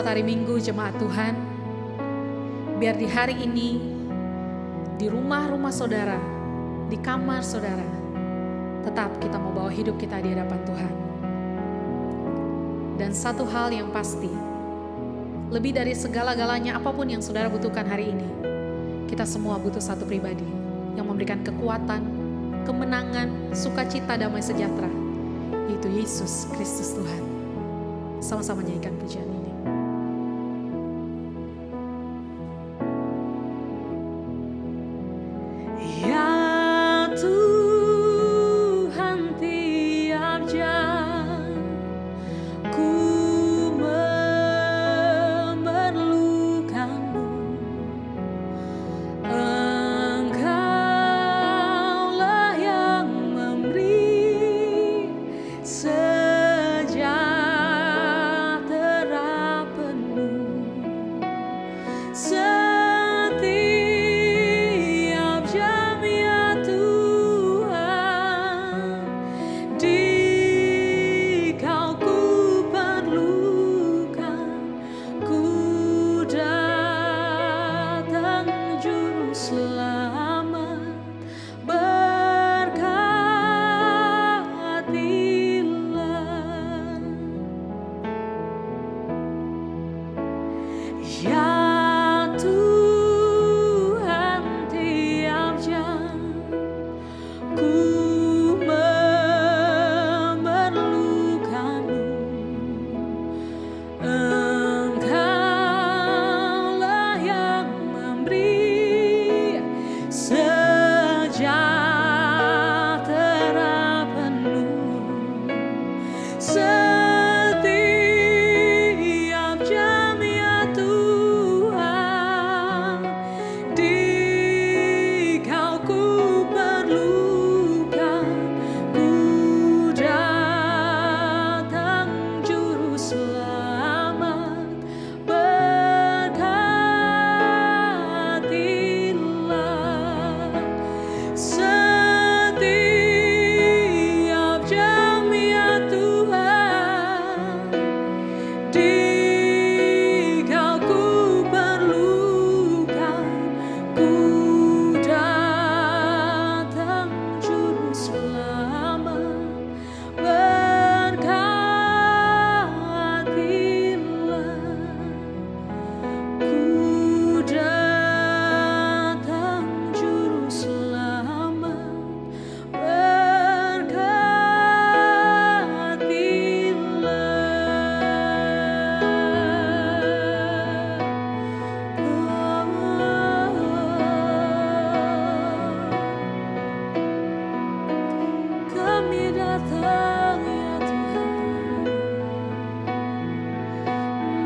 saat hari Minggu jemaat Tuhan, biar di hari ini, di rumah-rumah saudara, di kamar saudara, tetap kita mau bawa hidup kita di hadapan Tuhan. Dan satu hal yang pasti, lebih dari segala-galanya apapun yang saudara butuhkan hari ini, kita semua butuh satu pribadi yang memberikan kekuatan, kemenangan, sukacita, damai sejahtera, yaitu Yesus Kristus Tuhan. Sama-sama nyanyikan pujian ini. Ya Tuhan, tiap jam ku memerlukan-Mu. Engkaulah yang memberi sejahtera penuh. Setiap jam ya Tuhan, di Kau ku perlukan. Ku datang juru selamat, berkatilah. Ya Tuhan, tiap jam ku memerlukan-Mu. Engkaulah yang memberi sejahtera penuh. Setiap jam ya Tuhan, di Kau ku perlukan. Ku datang juru selamat, berkatilah. Setiap jam ya Tuhan, di Kau ku perlukan. Ku datang juru selamat, berkatilah. Ku datang juru selamat, kami datang ya Tuhan,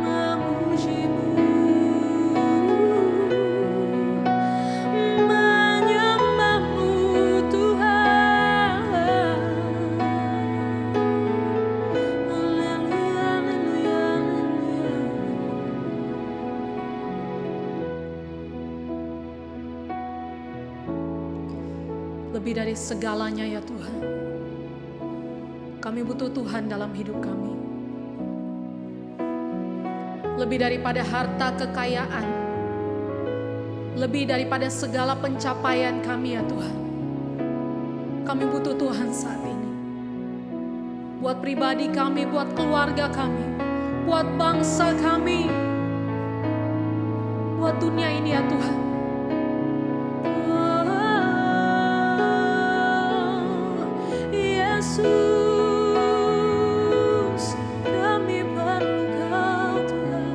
memuji-Mu, menyembah-Mu Tuhan. Haleluya, haleluya, haleluya. Lebih dari segalanya ya Tuhan, kami butuh Tuhan dalam hidup kami. Lebih daripada harta kekayaan, lebih daripada segala pencapaian kami ya Tuhan, kami butuh Tuhan saat ini. Buat pribadi kami, buat keluarga kami, buat bangsa kami, buat dunia ini ya Tuhan. Yesus, kami perlu Kau Tuhan.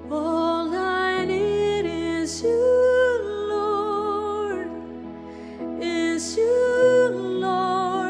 All I need is You, Lord, is You, Lord.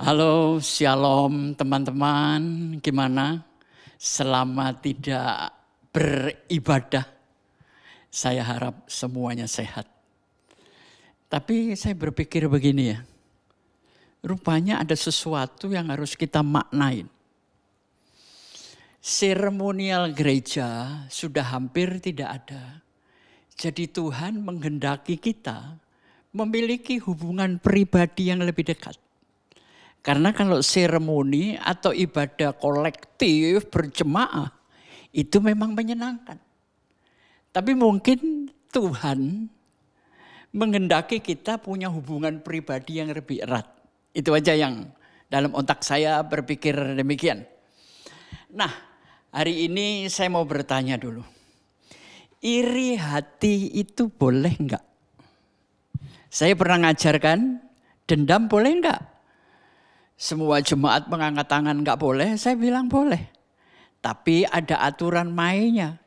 Halo, shalom teman-teman. Gimana? Selama tidak beribadah, saya harap semuanya sehat. Tapi saya berpikir begini ya, rupanya ada sesuatu yang harus kita maknain. Seremonial gereja sudah hampir tidak ada. Jadi Tuhan menghendaki kita memiliki hubungan pribadi yang lebih dekat. Karena kalau seremoni atau ibadah kolektif berjemaah itu memang menyenangkan. Tapi mungkin Tuhan menghendaki kita punya hubungan pribadi yang lebih erat. Itu aja yang dalam otak saya berpikir demikian. Nah, hari ini saya mau bertanya dulu. Iri hati itu boleh enggak? Saya pernah ngajarkan, dendam boleh enggak? Semua jemaat mengangkat tangan enggak boleh, saya bilang boleh. Tapi ada aturan mainnya.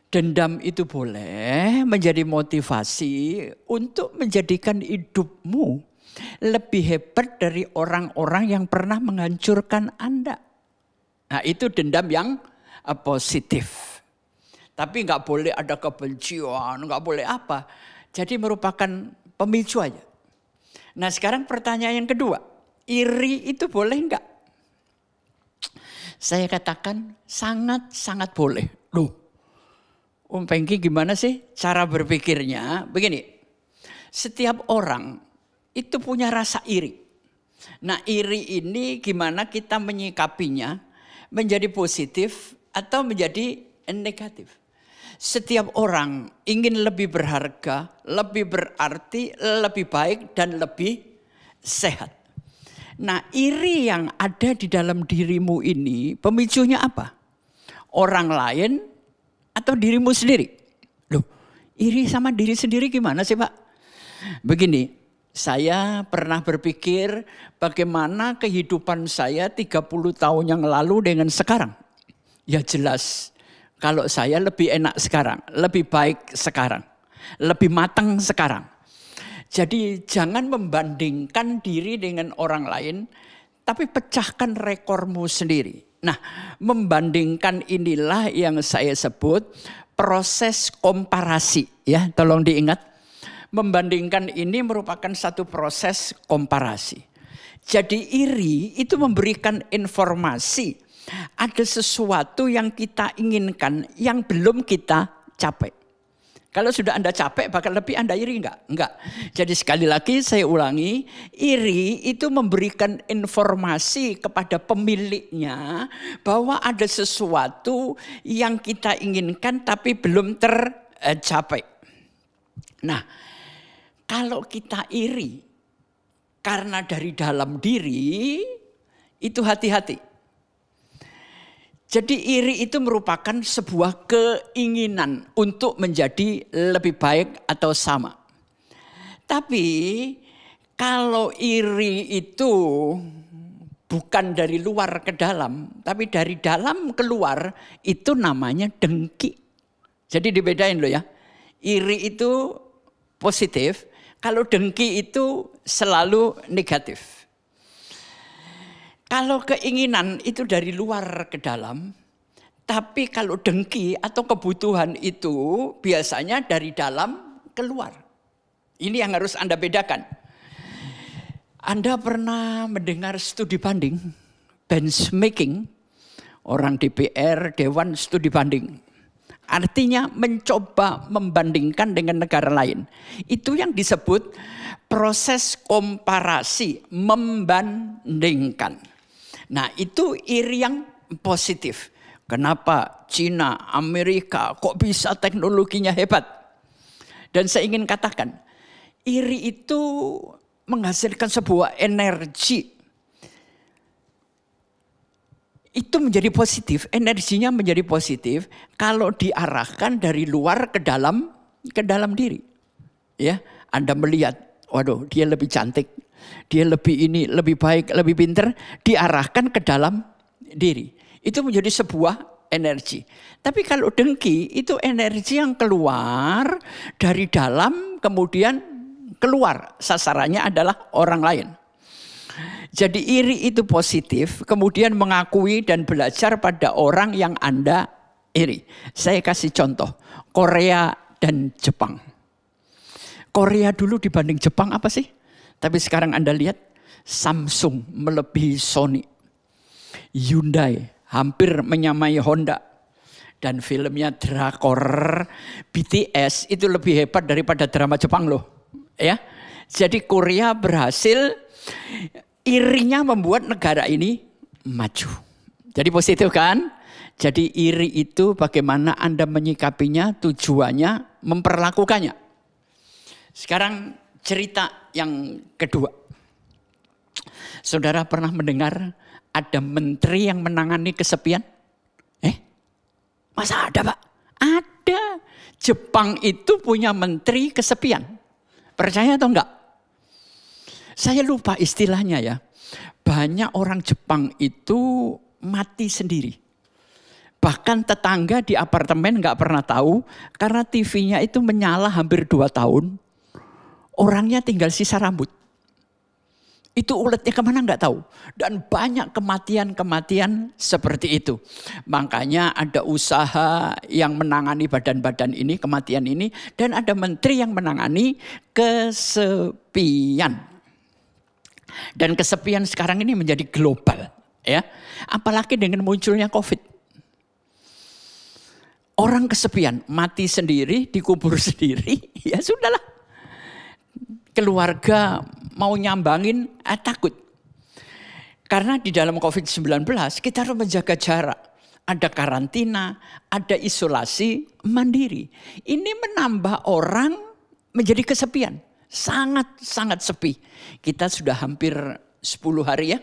Dendam itu boleh menjadi motivasi untuk menjadikan hidupmu lebih hebat dari orang-orang yang pernah menghancurkan Anda. Nah itu dendam yang positif. Tapi enggak boleh ada kebencian, enggak boleh apa. Jadi merupakan pemicu aja. Nah sekarang pertanyaan yang kedua. Iri itu boleh enggak? Saya katakan sangat-sangat boleh. Loh, Om Pengki gimana sih cara berpikirnya? Begini, setiap orang itu punya rasa iri. Nah iri ini gimana kita menyikapinya? Menjadi positif atau menjadi negatif? Setiap orang ingin lebih berharga, lebih berarti, lebih baik dan lebih sehat. Nah iri yang ada di dalam dirimu ini pemicunya apa? Orang lain atau dirimu sendiri? Loh, iri sama diri sendiri gimana sih Pak? Begini, saya pernah berpikir bagaimana kehidupan saya 30 tahun yang lalu dengan sekarang. Ya jelas, kalau saya lebih enak sekarang, lebih baik sekarang, lebih matang sekarang. Jadi jangan membandingkan diri dengan orang lain, tapi pecahkan rekormu sendiri. Nah, membandingkan inilah yang saya sebut proses komparasi. Ya, tolong diingat. Membandingkan ini merupakan satu proses komparasi. Jadi iri itu memberikan informasi. Ada sesuatu yang kita inginkan yang belum kita capai. Kalau sudah Anda capek, bakal lebih Anda iri enggak? Enggak. Jadi sekali lagi saya ulangi, iri itu memberikan informasi kepada pemiliknya bahwa ada sesuatu yang kita inginkan tapi belum tercapai. Nah, kalau kita iri karena dari dalam diri, itu hati-hati. Jadi iri itu merupakan sebuah keinginan untuk menjadi lebih baik atau sama. Tapi kalau iri itu bukan dari luar ke dalam, tapi dari dalam keluar, itu namanya dengki. Jadi dibedain loh ya. Iri itu positif, kalau dengki itu selalu negatif. Kalau keinginan itu dari luar ke dalam, tapi kalau dengki atau kebutuhan itu biasanya dari dalam keluar. Ini yang harus Anda bedakan. Anda pernah mendengar studi banding, benchmarking, orang DPR, Dewan studi banding. Artinya mencoba membandingkan dengan negara lain. Itu yang disebut proses komparasi, membandingkan. Nah itu iri yang positif. Kenapa Cina, Amerika kok bisa teknologinya hebat? Dan saya ingin katakan, iri itu menghasilkan sebuah energi. Itu menjadi positif, energinya menjadi positif kalau diarahkan dari luar ke dalam diri. Ya, Anda melihat, waduh dia lebih cantik. Dia lebih ini, lebih baik, lebih pintar, diarahkan ke dalam diri. Itu menjadi sebuah energi. Tapi kalau dengki, itu energi yang keluar dari dalam, kemudian keluar. Sasarannya adalah orang lain. Jadi iri itu positif, kemudian mengakui dan belajar pada orang yang Anda iri. Saya kasih contoh, Korea dan Jepang. Korea dulu dibanding Jepang apa sih? Tapi sekarang Anda lihat, Samsung melebihi Sony. Hyundai hampir menyamai Honda. Dan filmnya drakor BTS itu lebih hebat daripada drama Jepang loh. Ya, jadi Korea berhasil, irinya membuat negara ini maju. Jadi positif kan? Jadi iri itu bagaimana Anda menyikapinya, tujuannya, memperlakukannya. Sekarang cerita yang kedua. Saudara pernah mendengar ada menteri yang menangani kesepian? Masa ada, Pak? Ada. Jepang itu punya menteri kesepian. Percaya atau enggak? Saya lupa istilahnya ya. Banyak orang Jepang itu mati sendiri. Bahkan tetangga di apartemen enggak pernah tahu. Karena TV-nya itu menyala hampir 2 tahun. Orangnya tinggal sisa rambut. Itu uletnya kemana enggak tahu. Dan banyak kematian-kematian seperti itu. Makanya ada usaha yang menangani badan-badan ini, kematian ini. Dan ada menteri yang menangani kesepian. Dan kesepian sekarang ini menjadi global. Ya, apalagi dengan munculnya COVID. Orang kesepian, mati sendiri, dikubur sendiri, ya sudahlah. Keluarga mau nyambangin, takut. Karena di dalam COVID-19 kita harus menjaga jarak. Ada karantina, ada isolasi mandiri. Ini menambah orang menjadi kesepian. Sangat-sangat sepi. Kita sudah hampir 10 hari ya.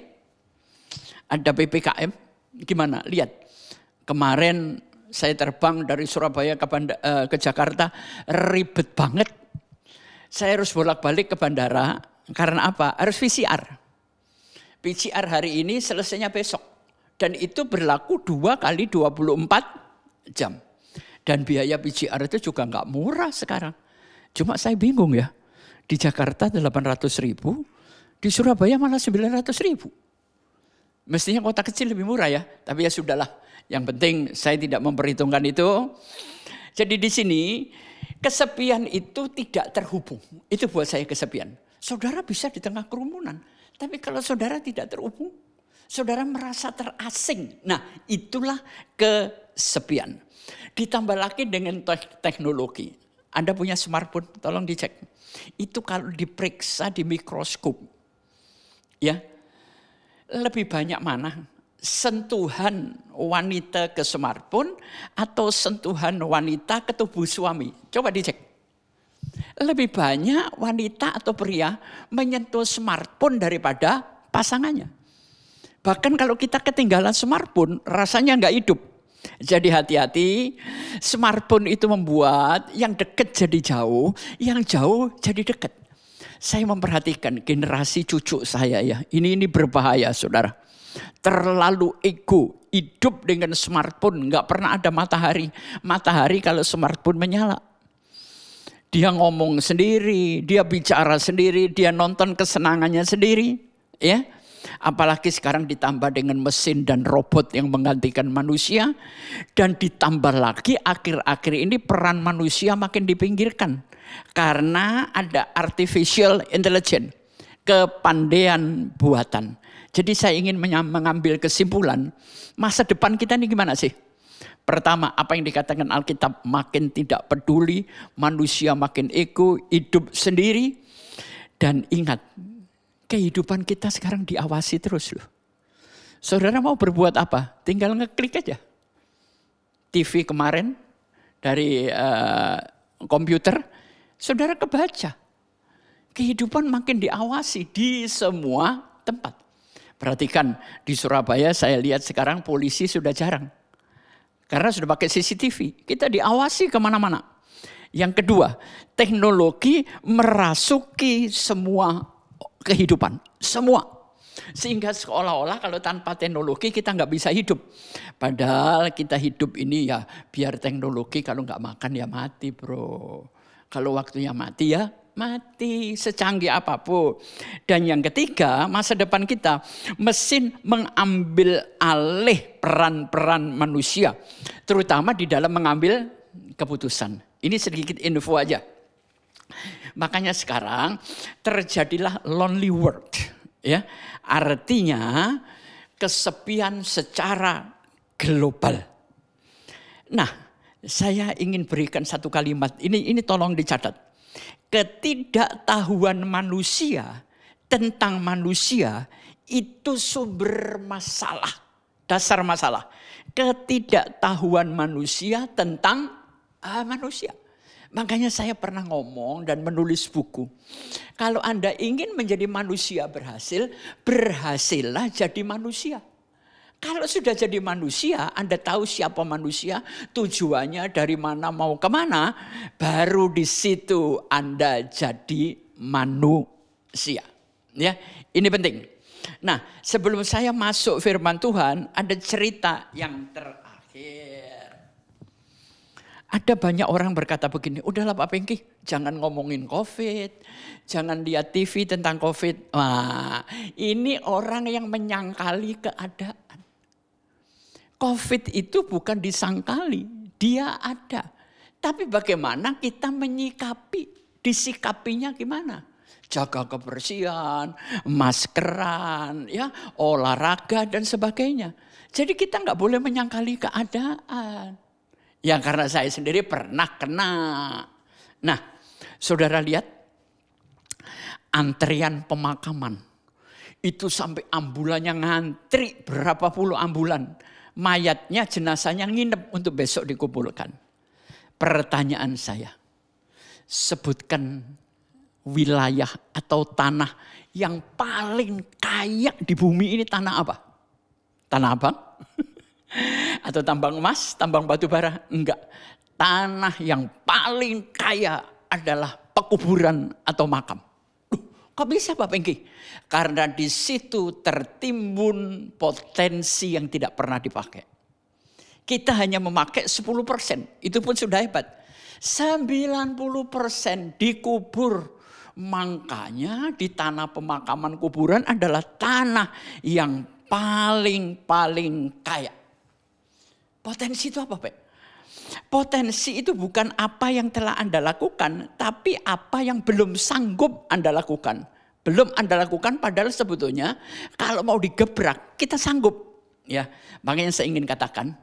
Ada PPKM. Gimana? Lihat. Kemarin saya terbang dari Surabaya ke Jakarta. Ribet banget. Saya harus bolak-balik ke bandara. Karena apa? Harus PCR. PCR hari ini selesainya besok. Dan itu berlaku 2 kali 24 jam. Dan biaya PCR itu juga nggak murah sekarang. Cuma saya bingung ya. Di Jakarta 800.000, di Surabaya malah 900.000. Mestinya kota kecil lebih murah ya. Tapi ya sudahlah. Yang penting saya tidak memperhitungkan itu. Jadi di sini kesepian itu tidak terhubung. Itu buat saya kesepian. Saudara bisa di tengah kerumunan. Tapi kalau saudara tidak terhubung, saudara merasa terasing. Nah, itulah kesepian. Ditambah lagi dengan teknologi. Anda punya smartphone, tolong dicek. Itu kalau diperiksa di mikroskop, ya lebih banyak mana? Sentuhan wanita ke smartphone atau sentuhan wanita ke tubuh suami? Coba dicek. Lebih banyak wanita atau pria menyentuh smartphone daripada pasangannya. Bahkan kalau kita ketinggalan smartphone, rasanya nggak hidup. Jadi hati-hati, smartphone itu membuat yang dekat jadi jauh, yang jauh jadi dekat. Saya memperhatikan generasi cucu saya ya, ini berbahaya saudara. Terlalu ego, hidup dengan smartphone, nggak pernah ada matahari. Matahari kalau smartphone menyala. Dia ngomong sendiri, dia bicara sendiri, dia nonton kesenangannya sendiri. Ya, apalagi sekarang ditambah dengan mesin dan robot yang menggantikan manusia. Dan ditambah lagi akhir-akhir ini peran manusia makin dipinggirkan. Karena ada artificial intelligence, kepandaian buatan. Jadi saya ingin mengambil kesimpulan, masa depan kita ini gimana sih? Pertama, apa yang dikatakan Alkitab, makin tidak peduli, manusia makin ego, hidup sendiri. Dan ingat, kehidupan kita sekarang diawasi terus loh. Saudara mau berbuat apa? Tinggal ngeklik aja. TV kemarin dari komputer, saudara kebaca. Kehidupan makin diawasi di semua tempat. Perhatikan di Surabaya saya lihat sekarang polisi sudah jarang. Karena sudah pakai CCTV, kita diawasi kemana-mana. Yang kedua, teknologi merasuki semua kehidupan. Semua. Sehingga seolah-olah kalau tanpa teknologi kita nggak bisa hidup. Padahal kita hidup ini ya biar teknologi, kalau nggak makan ya mati bro. Kalau waktunya mati ya mati secanggih apapun. Dan yang ketiga, masa depan kita, mesin mengambil alih peran-peran manusia, terutama di dalam mengambil keputusan. Ini sedikit info aja. Makanya sekarang terjadilah lonely world, ya. Artinya kesepian secara global. Nah, saya ingin berikan satu kalimat, ini tolong dicatat. Ketidaktahuan manusia tentang manusia itu sumber masalah, dasar masalah. Ketidaktahuan manusia tentang manusia. Makanya saya pernah ngomong dan menulis buku. Kalau Anda ingin menjadi manusia berhasil, berhasillah jadi manusia. Kalau sudah jadi manusia, Anda tahu siapa manusia, tujuannya dari mana mau kemana, baru di situ Anda jadi manusia. Ya, ini penting. Nah, sebelum saya masuk firman Tuhan, ada cerita yang terakhir. Ada banyak orang berkata begini, udahlah Pak Pengki, jangan ngomongin COVID, jangan lihat TV tentang COVID. Wah, ini orang yang menyangkali keadaan. COVID itu bukan disangkali, dia ada. Tapi bagaimana kita menyikapi, disikapinya gimana? Jaga kebersihan, maskeran, ya, olahraga dan sebagainya. Jadi kita nggak boleh menyangkali keadaan. Ya karena saya sendiri pernah kena. Nah, saudara lihat antrian pemakaman. Itu sampai ambulannya ngantri berapa puluh ambulan. Mayatnya, jenazahnya nginep untuk besok dikumpulkan. Pertanyaan saya, sebutkan wilayah atau tanah yang paling kaya di bumi ini, tanah apa? Tanah Abang? Atau tambang emas, tambang batu bara? Enggak. Tanah yang paling kaya adalah pekuburan atau makam. Kok bisa Pak Pengki? Karena di situ tertimbun potensi yang tidak pernah dipakai. Kita hanya memakai 10%, itu pun sudah hebat. 90% dikubur. Makanya di tanah pemakaman kuburan adalah tanah yang paling kaya. Potensi itu apa Pak? Potensi itu bukan apa yang telah Anda lakukan, tapi apa yang belum sanggup Anda lakukan. Belum Anda lakukan padahal sebetulnya kalau mau digebrak kita sanggup. Ya, makanya saya ingin katakan,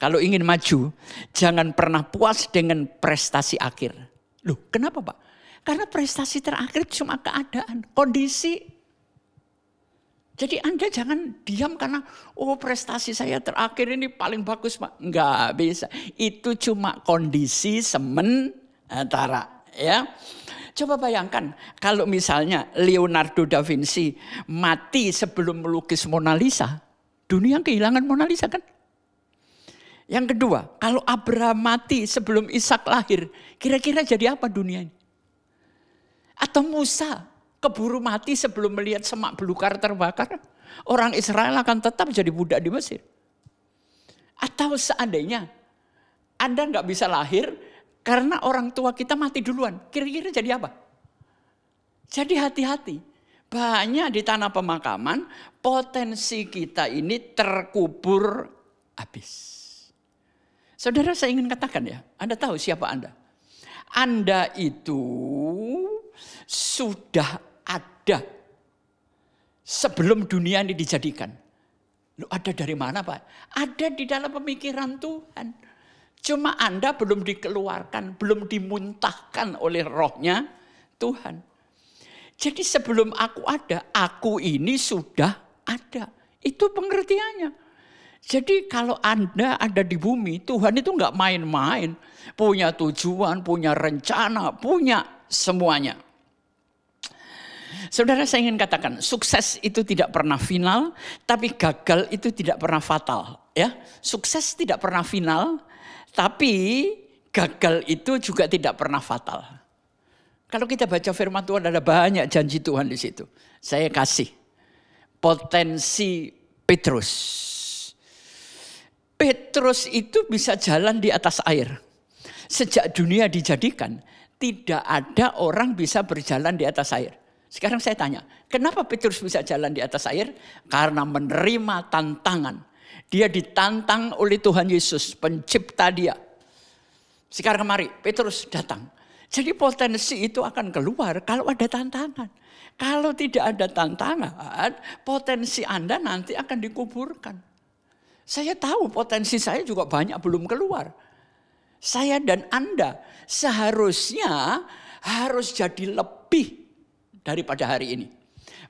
kalau ingin maju jangan pernah puas dengan prestasi akhir. Loh, kenapa Pak? Karena prestasi terakhir cuma keadaan, kondisi. Jadi Anda jangan diam karena prestasi saya terakhir ini paling bagus Pak. Enggak bisa. Itu cuma kondisi sementara, ya. Coba bayangkan kalau misalnya Leonardo da Vinci mati sebelum melukis Mona Lisa, dunia kehilangan Mona Lisa kan? Yang kedua, kalau Abraham mati sebelum Ishak lahir, kira-kira jadi apa dunia ini? Atau Musa keburu mati sebelum melihat semak belukar terbakar, orang Israel akan tetap jadi budak di Mesir. Atau seandainya Anda nggak bisa lahir karena orang tua kita mati duluan, kira-kira jadi apa? Jadi hati-hati. Banyak di tanah pemakaman potensi kita ini terkubur habis. Saudara, saya ingin katakan ya, Anda tahu siapa Anda? Anda itu sudah ada sebelum dunia ini dijadikan. Loh, ada dari mana Pak? Ada di dalam pemikiran Tuhan. Cuma Anda belum dikeluarkan, belum dimuntahkan oleh rohnya Tuhan. Jadi sebelum aku ada, aku ini sudah ada. Itu pengertiannya. Jadi kalau Anda ada di bumi, Tuhan itu enggak main-main. Punya tujuan, punya rencana, punya semuanya. Saudara, saya ingin katakan, sukses itu tidak pernah final, tapi gagal itu tidak pernah fatal. Ya, sukses tidak pernah final, tapi gagal itu juga tidak pernah fatal. Kalau kita baca firman Tuhan ada banyak janji Tuhan di situ. Saya kasih potensi Petrus. Petrus itu bisa jalan di atas air. Sejak dunia dijadikan, tidak ada orang bisa berjalan di atas air. Sekarang saya tanya, kenapa Petrus bisa jalan di atas air? Karena menerima tantangan. Dia ditantang oleh Tuhan Yesus, pencipta dia. Sekarang mari, Petrus datang. Jadi potensi itu akan keluar kalau ada tantangan. Kalau tidak ada tantangan, potensi Anda nanti akan dikuburkan. Saya tahu potensi saya juga banyak belum keluar. Saya dan Anda seharusnya harus jadi lebih daripada hari ini.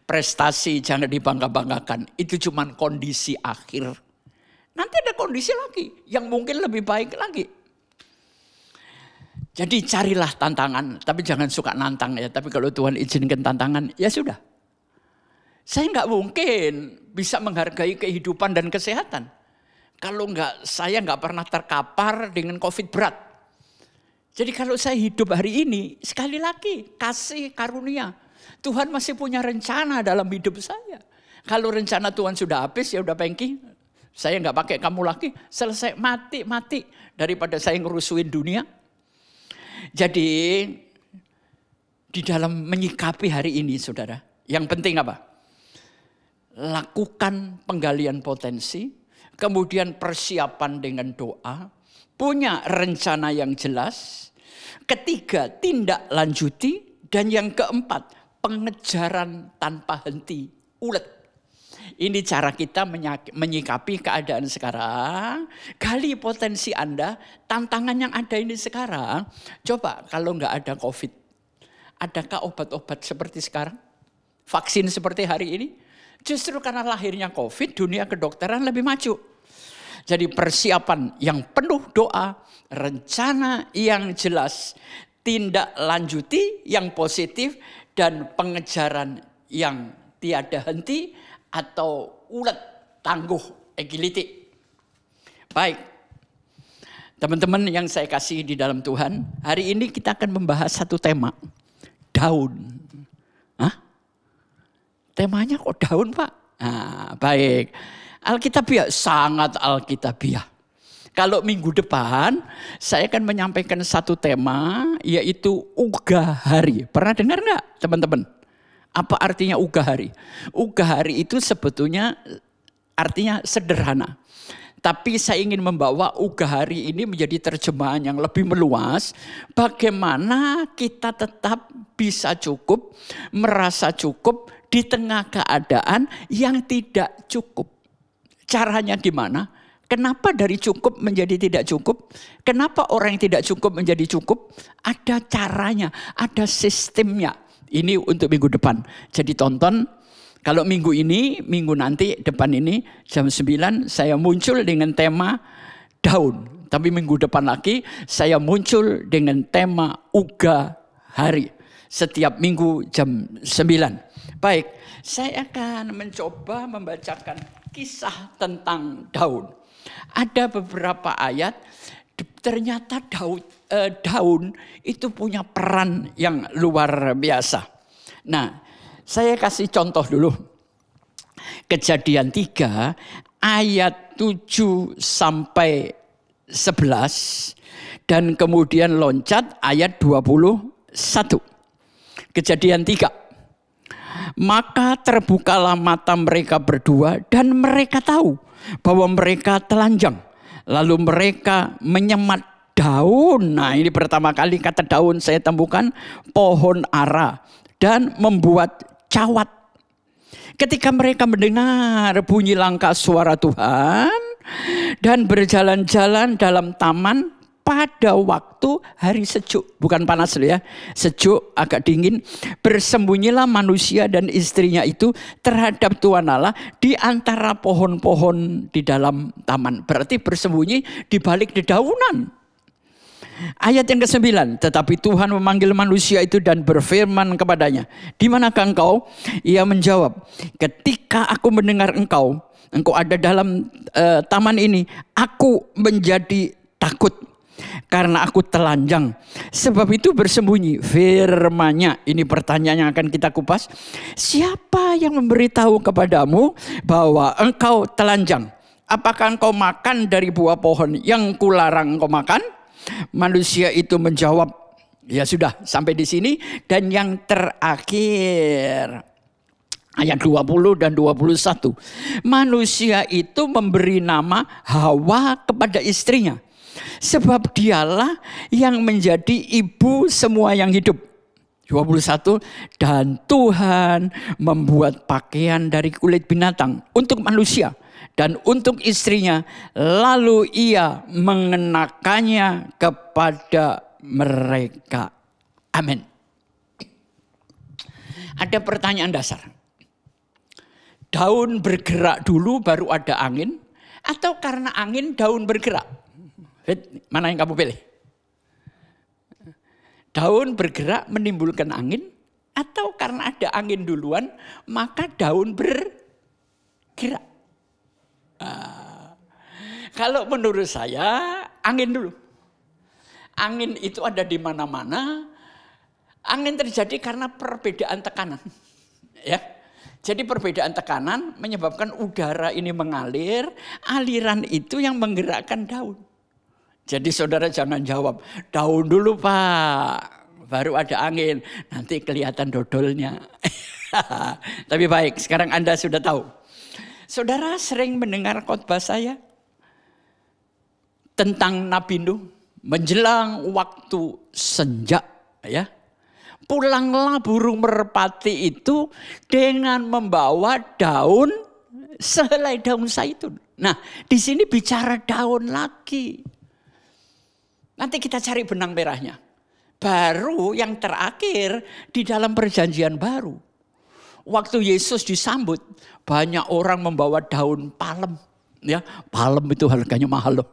Prestasi jangan dibangga-banggakan, itu cuma kondisi akhir. Nanti ada kondisi lagi yang mungkin lebih baik lagi. Jadi carilah tantangan, tapi jangan suka nantang ya. Tapi kalau Tuhan izinkan tantangan, ya sudah. Saya nggak mungkin bisa menghargai kehidupan dan kesehatan. Kalau saya nggak pernah terkapar dengan COVID berat. Jadi kalau saya hidup hari ini, sekali lagi kasih karunia. Tuhan masih punya rencana dalam hidup saya. Kalau rencana Tuhan sudah habis, ya udah Pengki. Saya nggak pakai kamu lagi, selesai mati daripada saya ngerusuin dunia. Jadi di dalam menyikapi hari ini saudara, yang penting apa? Lakukan penggalian potensi, kemudian persiapan dengan doa, punya rencana yang jelas, ketiga tindak lanjuti, dan yang keempat pengejaran tanpa henti, ulet. Ini cara kita menyikapi keadaan sekarang. Gali potensi Anda, tantangan yang ada ini sekarang. Coba kalau nggak ada COVID, adakah obat-obat seperti sekarang? Vaksin seperti hari ini? Justru karena lahirnya COVID, dunia kedokteran lebih maju. Jadi persiapan yang penuh doa, rencana yang jelas, tindak lanjuti yang positif, dan pengejaran yang tiada henti atau ulet, tangguh, agility. Baik, teman-teman yang saya kasih di dalam Tuhan, hari ini kita akan membahas satu tema, daun. Hah? Temanya kok daun Pak? Nah, baik. Alkitabiah, sangat Alkitabiah. Kalau minggu depan saya akan menyampaikan satu tema, yaitu Ugahari. Pernah dengar nggak teman-teman? Apa artinya Ugahari? Ugahari itu sebetulnya artinya sederhana. Tapi saya ingin membawa Ugahari ini menjadi terjemahan yang lebih meluas. Bagaimana kita tetap bisa cukup, merasa cukup di tengah keadaan yang tidak cukup. Caranya gimana? Kenapa dari cukup menjadi tidak cukup? Kenapa orang yang tidak cukup menjadi cukup? Ada caranya, ada sistemnya. Ini untuk minggu depan. Jadi tonton, kalau minggu ini, minggu nanti, depan ini, jam 9 saya muncul dengan tema daun. Tapi minggu depan lagi saya muncul dengan tema Ugahari. Setiap minggu jam 9. Baik, saya akan mencoba membacakan kisah tentang daun. Ada beberapa ayat, ternyata daun itu punya peran yang luar biasa. Nah, saya kasih contoh dulu. Kejadian 3 ayat 7 sampai 11 dan kemudian loncat ayat 21. Kejadian 3. Maka terbukalah mata mereka berdua dan mereka tahu bahwa mereka telanjang. Lalu mereka menyemat daun. Nah, ini pertama kali kata daun saya temukan, pohon ara, dan membuat cawat. Ketika mereka mendengar bunyi langkah suara Tuhan dan berjalan-jalan dalam taman pada waktu hari sejuk, bukan panas loh ya, sejuk agak dingin, bersembunyilah manusia dan istrinya itu terhadap Tuhan Allah di antara pohon-pohon di dalam taman. Berarti bersembunyi di balik dedaunan. Ayat yang ke-9, tetapi Tuhan memanggil manusia itu dan berfirman kepadanya, di manakah engkau? Ia menjawab, ketika aku mendengar engkau ada dalam taman ini, aku menjadi takut. Karena aku telanjang, sebab itu bersembunyi. Firman-Nya, ini pertanyaan yang akan kita kupas. Siapa yang memberitahu kepadamu bahwa engkau telanjang? Apakah engkau makan dari buah pohon yang kularang engkau makan? Manusia itu menjawab, Ya sudah, sampai di sini. Dan yang terakhir, ayat 20 dan 21. Manusia itu memberi nama Hawa kepada istrinya. Sebab dialah yang menjadi ibu semua yang hidup. 21. Dan Tuhan membuat pakaian dari kulit binatang untuk manusia dan untuk istrinya. Lalu ia mengenakannya kepada mereka. Amin. Ada pertanyaan dasar. Daun bergerak dulu baru ada angin, atau karena angin daun bergerak? Mana yang kamu pilih? Daun bergerak menimbulkan angin, atau karena ada angin duluan maka daun bergerak? Kalau menurut saya angin dulu. Angin itu ada di mana-mana. Angin terjadi karena perbedaan tekanan. Ya. Jadi perbedaan tekanan menyebabkan udara ini mengalir, aliran itu yang menggerakkan daun. Jadi saudara jangan jawab, daun dulu Pak, baru ada angin, nanti kelihatan dodolnya. Tapi baik, sekarang Anda sudah tahu. Saudara sering mendengar khotbah saya tentang Nabi Nuh menjelang waktu senja, ya. Pulanglah burung merpati itu dengan membawa daun sehelai daun zaitun. Nah, di sini bicara daun lagi. Nanti kita cari benang merahnya. Baru yang terakhir di dalam perjanjian baru. Waktu Yesus disambut, banyak orang membawa daun palem. Ya, palem itu harganya mahal loh.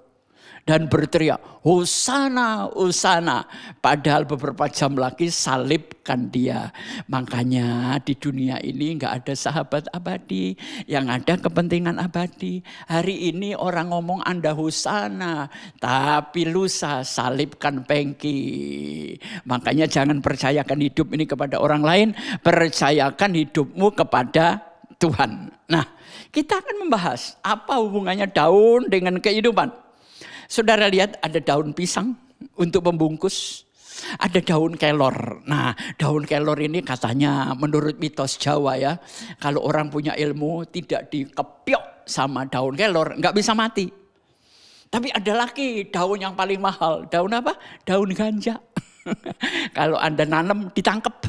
Dan berteriak, Hosana, Hosana. Padahal beberapa jam lagi salibkan dia. Makanya di dunia ini nggak ada sahabat abadi. Yang ada kepentingan abadi. Hari ini orang ngomong Anda Hosana. Tapi lusa salibkan Pengki. Makanya jangan percayakan hidup ini kepada orang lain. Percayakan hidupmu kepada Tuhan. Nah, kita akan membahas apa hubungannya daun dengan kehidupan. Saudara lihat ada daun pisang untuk membungkus. Ada daun kelor. Nah, daun kelor ini katanya menurut mitos Jawa ya. Kalau orang punya ilmu tidak dikepiok sama daun kelor, nggak bisa mati. Tapi ada lagi daun yang paling mahal. Daun apa? Daun ganja. Kalau Anda nanam ditangkap.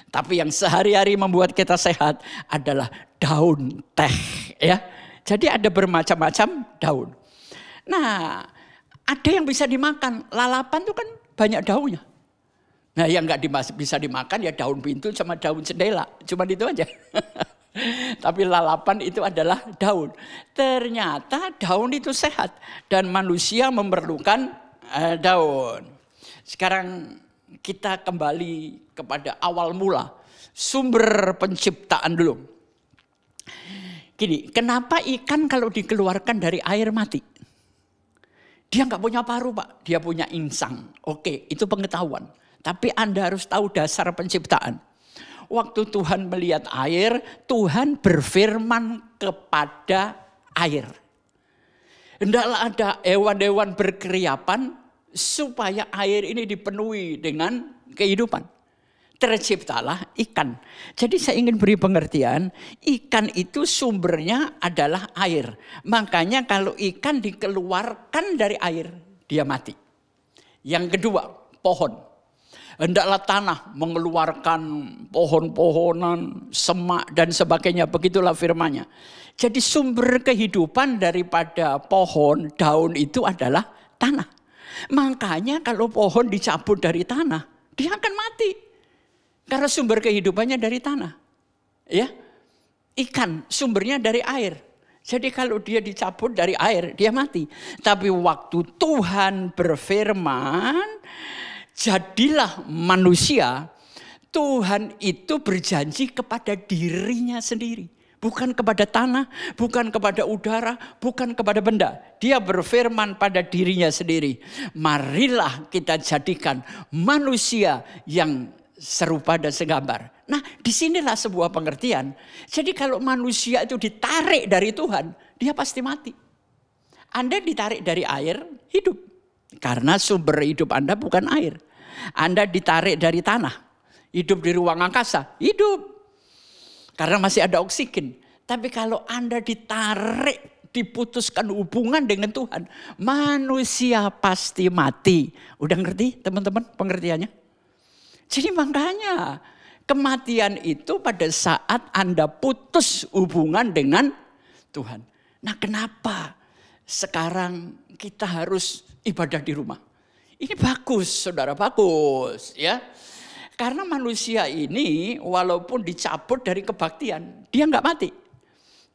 Tapi yang sehari-hari membuat kita sehat adalah daun teh. Ya. Jadi ada bermacam-macam daun. Nah, ada yang bisa dimakan. Lalapan itu kan banyak daunnya. Nah, yang nggak bisa dimakan ya daun pintu sama daun jendela. Cuma itu aja. Tapi lalapan itu adalah daun. Ternyata daun itu sehat. Dan manusia memerlukan daun. Sekarang kita kembali kepada awal mula. Sumber penciptaan dulu. Gini, kenapa ikan kalau dikeluarkan dari air mati? Dia nggak punya paru Pak, dia punya insang. Oke, itu pengetahuan. Tapi Anda harus tahu dasar penciptaan. Waktu Tuhan melihat air, Tuhan berfirman kepada air. Hendaklah ada hewan-hewan berkeriapan supaya air ini dipenuhi dengan kehidupan. Terciptalah ikan. Jadi saya ingin beri pengertian, ikan itu sumbernya adalah air. Makanya kalau ikan dikeluarkan dari air, dia mati. Yang kedua, pohon. Hendaklah tanah mengeluarkan pohon-pohonan, semak dan sebagainya. Begitulah firman-Nya. Jadi sumber kehidupan daripada pohon, daun itu adalah tanah. Makanya kalau pohon dicabut dari tanah, dia akan mati. Karena sumber kehidupannya dari tanah. Ya. Ikan sumbernya dari air. Jadi kalau dia dicabut dari air, dia mati. Tapi waktu Tuhan berfirman, jadilah manusia, Tuhan itu berjanji kepada dirinya sendiri. Bukan kepada tanah, bukan kepada udara, bukan kepada benda. Dia berfirman pada dirinya sendiri. Marilah kita jadikan manusia yang serupa dan segambar. Nah, disinilah sebuah pengertian. Jadi kalau manusia itu ditarik dari Tuhan, dia pasti mati. Anda ditarik dari air, hidup. Karena sumber hidup Anda bukan air. Anda ditarik dari tanah, hidup di ruang angkasa, hidup. Karena masih ada oksigen. Tapi kalau Anda ditarik, diputuskan hubungan dengan Tuhan, manusia pasti mati. Udah ngerti teman-teman pengertiannya? Jadi makanya kematian itu pada saat Anda putus hubungan dengan Tuhan. Nah kenapa sekarang kita harus ibadah di rumah? Ini bagus saudara, bagus ya. Karena manusia ini walaupun dicabut dari kebaktian, dia nggak mati.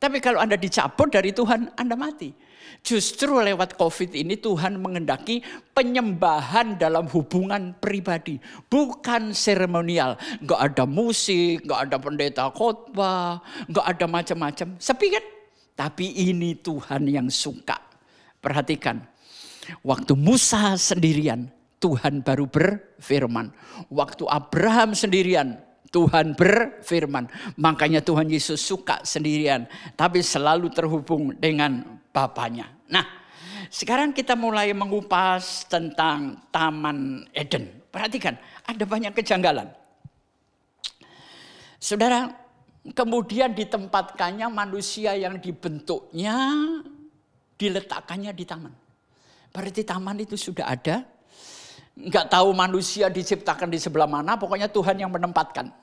Tapi kalau Anda dicabut dari Tuhan, Anda mati. Justru lewat COVID ini Tuhan mengendaki penyembahan dalam hubungan pribadi. Bukan seremonial. Nggak ada musik, nggak ada pendeta khotbah, nggak ada macam-macam. Sepi kan? Tapi ini Tuhan yang suka. Perhatikan. Waktu Musa sendirian, Tuhan baru berfirman. Waktu Abraham sendirian, Tuhan berfirman. Makanya Tuhan Yesus suka sendirian. Tapi selalu terhubung dengan Bapaknya. Nah, sekarang kita mulai mengupas tentang Taman Eden. Perhatikan, ada banyak kejanggalan. Saudara, kemudian ditempatkannya manusia yang dibentuknya, diletakkannya di taman. Berarti taman itu sudah ada. Enggak tahu manusia diciptakan di sebelah mana, pokoknya Tuhan yang menempatkan.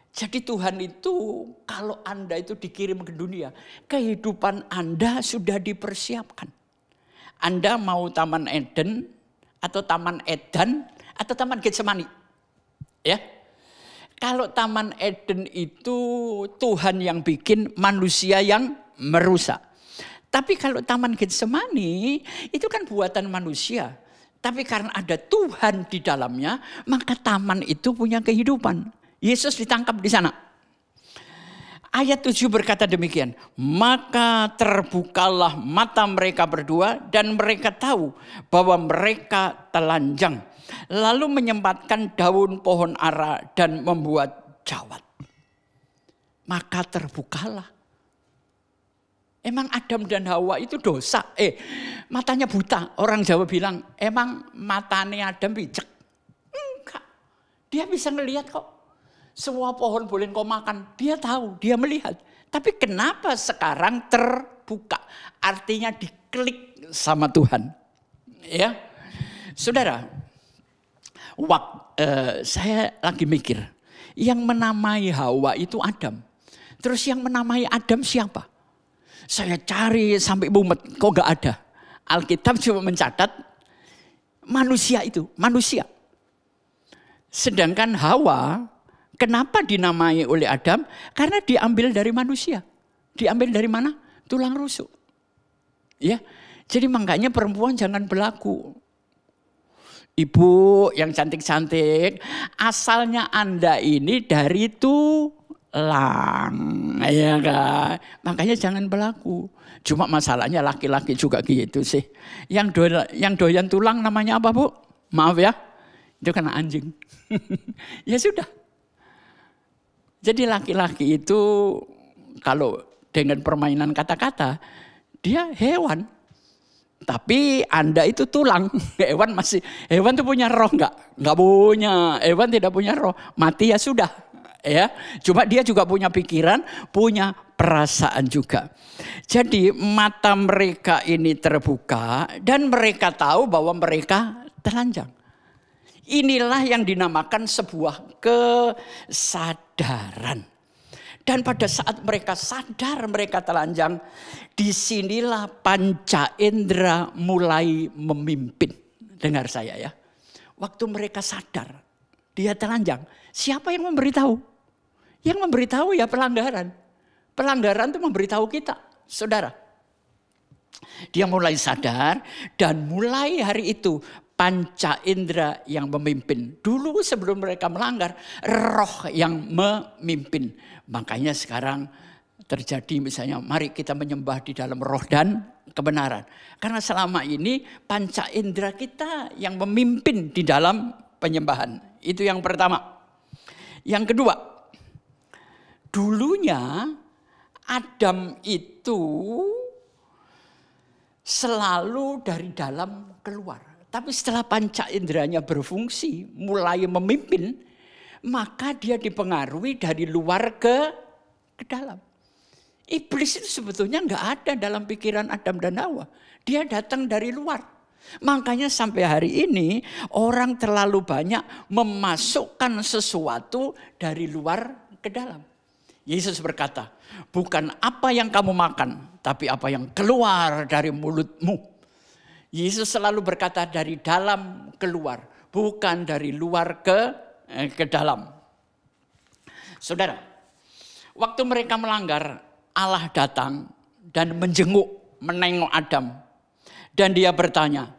Jadi Tuhan itu kalau Anda itu dikirim ke dunia, kehidupan Anda sudah dipersiapkan. Anda mau Taman Eden atau Taman Edan atau Taman Getsemani. Ya. Kalau Taman Eden itu Tuhan yang bikin, manusia yang merusak. Tapi kalau Taman Getsemani itu kan buatan manusia. Tapi karena ada Tuhan di dalamnya, maka taman itu punya kehidupan. Yesus ditangkap di sana. Ayat 7 berkata demikian. Maka terbukalah mata mereka berdua dan mereka tahu bahwa mereka telanjang. Lalu menyempatkan daun pohon ara dan membuat jawat. Maka terbukalah. Emang Adam dan Hawa itu dosa? Matanya buta. Orang Jawa bilang, emang matanya Adam bijak? Enggak. Dia bisa ngelihat kok. Semua pohon boleh kau makan. Dia tahu, dia melihat. Tapi kenapa sekarang terbuka? Artinya diklik sama Tuhan. Ya, saudara. Saya lagi mikir. Yang menamai Hawa itu Adam. Terus yang menamai Adam siapa? Saya cari sampai mumet, kok gak ada. Alkitab cuma mencatat manusia itu, manusia. Sedangkan Hawa, kenapa dinamai oleh Adam? Karena diambil dari manusia. Diambil dari mana? Tulang rusuk. Ya, jadi makanya perempuan jangan berlaku. Ibu yang cantik-cantik, asalnya Anda ini dari tulang, ya kan? Makanya jangan berlaku. Cuma masalahnya laki-laki juga gitu sih. Yang doyan tulang namanya apa, Bu? Maaf ya, itu kan anjing. Ya sudah. Jadi laki-laki itu kalau dengan permainan kata-kata, dia hewan. Tapi Anda itu tulang. Hewan itu punya roh enggak? Enggak punya. Hewan tidak punya roh. Mati ya sudah. Ya, cuma dia juga punya pikiran, punya perasaan juga. Jadi mata mereka ini terbuka dan mereka tahu bahwa mereka telanjang. Inilah yang dinamakan sebuah kesadaran. Dan pada saat mereka sadar mereka telanjang, disinilah panca indera mulai memimpin. Dengar saya ya. Waktu mereka sadar dia telanjang, siapa yang memberitahu? Yang memberitahu ya pelanggaran. Pelanggaran itu memberitahu kita, saudara. Dia mulai sadar dan mulai hari itu panca indera yang memimpin. Dulu sebelum mereka melanggar, roh yang memimpin. Makanya sekarang terjadi misalnya mari kita menyembah di dalam roh dan kebenaran. Karena selama ini panca indera kita yang memimpin di dalam penyembahan. Itu yang pertama. Yang kedua, dulunya Adam itu selalu dari dalam keluar. Tapi setelah panca inderanya berfungsi, mulai memimpin, maka dia dipengaruhi dari luar ke dalam. Iblis itu sebetulnya nggak ada dalam pikiran Adam dan Hawa. Dia datang dari luar. Makanya sampai hari ini orang terlalu banyak memasukkan sesuatu dari luar ke dalam. Yesus berkata, bukan apa yang kamu makan, tapi apa yang keluar dari mulutmu. Yesus selalu berkata dari dalam keluar, bukan dari luar ke dalam. Saudara, waktu mereka melanggar, Allah datang dan menengok Adam. Dan dia bertanya,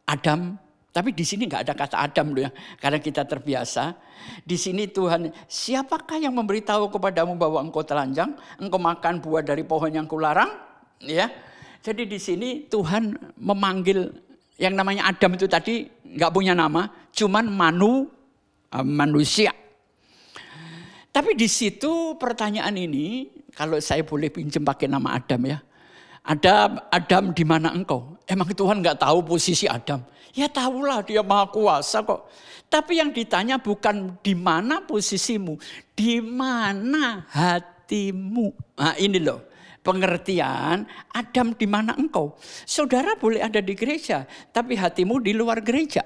Adam, tapi di sini nggak ada kata Adam loh ya, karena kita terbiasa. Di sini Tuhan, siapakah yang memberitahu kepadamu bahwa engkau telanjang, engkau makan buah dari pohon yang kularang? Ya. Jadi di sini Tuhan memanggil yang namanya Adam itu tadi nggak punya nama, cuman manusia. Tapi di situ pertanyaan ini, kalau saya boleh pinjam pakai nama Adam ya. Adam di mana engkau? Emang Tuhan nggak tahu posisi Adam? Ya tahulah, dia maha kuasa kok. Tapi yang ditanya bukan di mana posisimu, di mana hatimu. Nah ini loh. Pengertian Adam di mana engkau. Saudara boleh ada di gereja, tapi hatimu di luar gereja.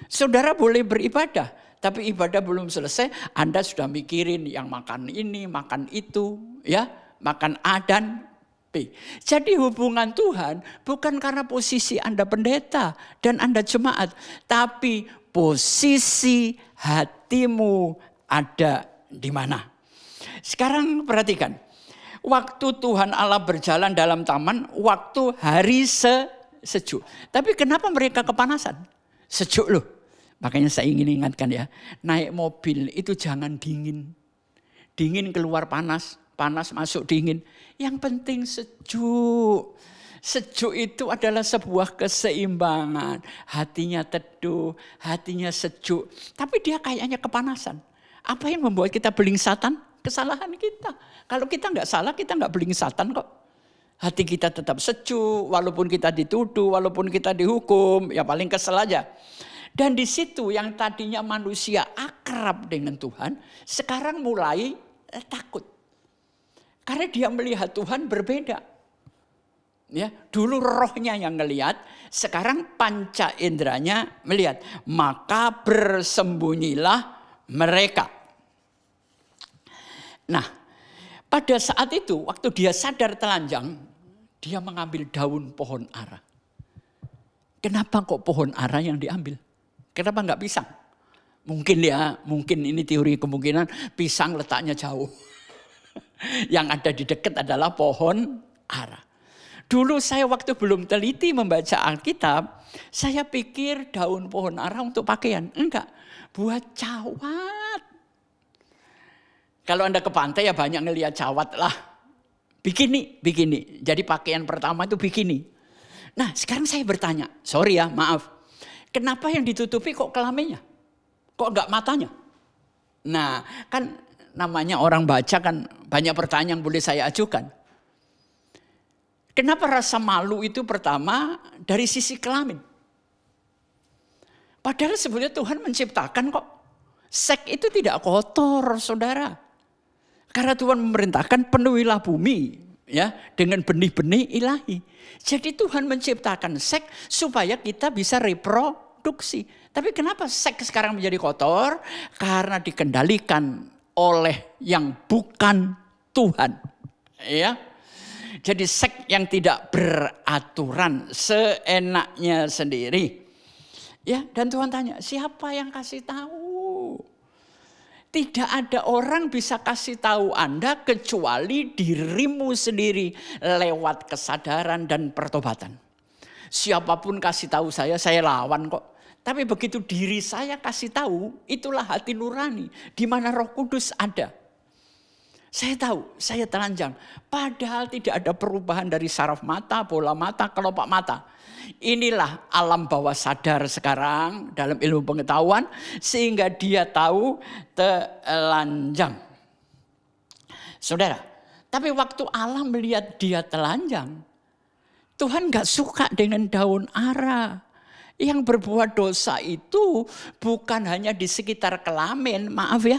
Saudara boleh beribadah, tapi ibadah belum selesai, Anda sudah mikirin yang makan ini, makan itu, ya, makan A dan B. Jadi hubungan Tuhan bukan karena posisi Anda pendeta dan Anda jemaat, tapi posisi hatimu ada di mana. Sekarang perhatikan. Waktu Tuhan Allah berjalan dalam taman, waktu hari sejuk. Tapi kenapa mereka kepanasan? Sejuk loh. Makanya saya ingin ingatkan ya, naik mobil itu jangan dingin. Dingin keluar panas, panas masuk dingin. Yang penting sejuk. Sejuk itu adalah sebuah keseimbangan. Hatinya teduh, hatinya sejuk. Tapi dia kayaknya kepanasan. Apa yang membuat kita belingsatan? Kesalahan kita. Kalau kita nggak salah, kita nggak belingsatan kok. Hati kita tetap sejuk, walaupun kita dituduh, walaupun kita dihukum, ya paling kesel aja. Dan di situ yang tadinya manusia akrab dengan Tuhan, sekarang mulai takut. Karena dia melihat Tuhan berbeda. Ya, dulu rohnya yang ngelihat, sekarang panca inderanya melihat. Maka bersembunyilah mereka. Nah, pada saat itu waktu dia sadar telanjang, dia mengambil daun pohon ara. Kenapa kok pohon ara yang diambil? Kenapa enggak pisang? Mungkin ya, mungkin ini teori kemungkinan pisang letaknya jauh. Yang ada di dekat adalah pohon ara. Dulu saya waktu belum teliti membaca Alkitab, saya pikir daun pohon ara untuk pakaian. Enggak, buat cawat. Kalau Anda ke pantai ya banyak ngelihat cawat lah. Bikini. Jadi pakaian pertama itu bikini. Nah sekarang saya bertanya, sorry ya maaf. Kenapa yang ditutupi kok kelaminnya? Kok enggak matanya? Nah kan namanya orang baca kan banyak pertanyaan yang boleh saya ajukan. Kenapa rasa malu itu pertama dari sisi kelamin? Padahal sebenarnya Tuhan menciptakan kok. Seks itu tidak kotor saudara. Karena Tuhan memerintahkan penuhilah bumi ya dengan benih-benih ilahi. Jadi Tuhan menciptakan seks supaya kita bisa reproduksi. Tapi kenapa seks sekarang menjadi kotor? Karena dikendalikan oleh yang bukan Tuhan. Ya. Jadi seks yang tidak beraturan seenaknya sendiri. Ya, dan Tuhan tanya, siapa yang kasih tahu? Tidak ada orang bisa kasih tahu Anda kecuali dirimu sendiri lewat kesadaran dan pertobatan. Siapapun kasih tahu saya lawan kok. Tapi begitu diri saya kasih tahu, itulah hati nurani di mana Roh Kudus ada. Saya tahu, saya telanjang. Padahal tidak ada perubahan dari saraf mata, bola mata, kelopak mata. Inilah alam bawah sadar sekarang dalam ilmu pengetahuan. Sehingga dia tahu telanjang. Saudara, tapi waktu Allah melihat dia telanjang, Tuhan gak suka dengan daun ara. Yang berbuat dosa itu bukan hanya di sekitar kelamin, maaf ya.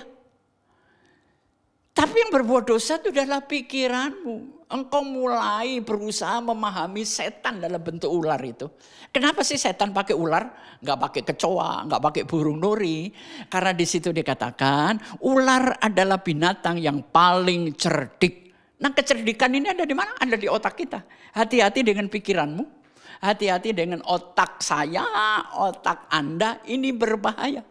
Tapi yang berbuat dosa itu adalah pikiranmu. Engkau mulai berusaha memahami setan dalam bentuk ular itu. Kenapa sih setan pakai ular? Nggak pakai kecoa, nggak pakai burung nuri. Karena di situ dikatakan ular adalah binatang yang paling cerdik. Nah, kecerdikan ini ada di mana? Ada di otak kita. Hati-hati dengan pikiranmu. Hati-hati dengan otak saya, otak Anda, ini berbahaya.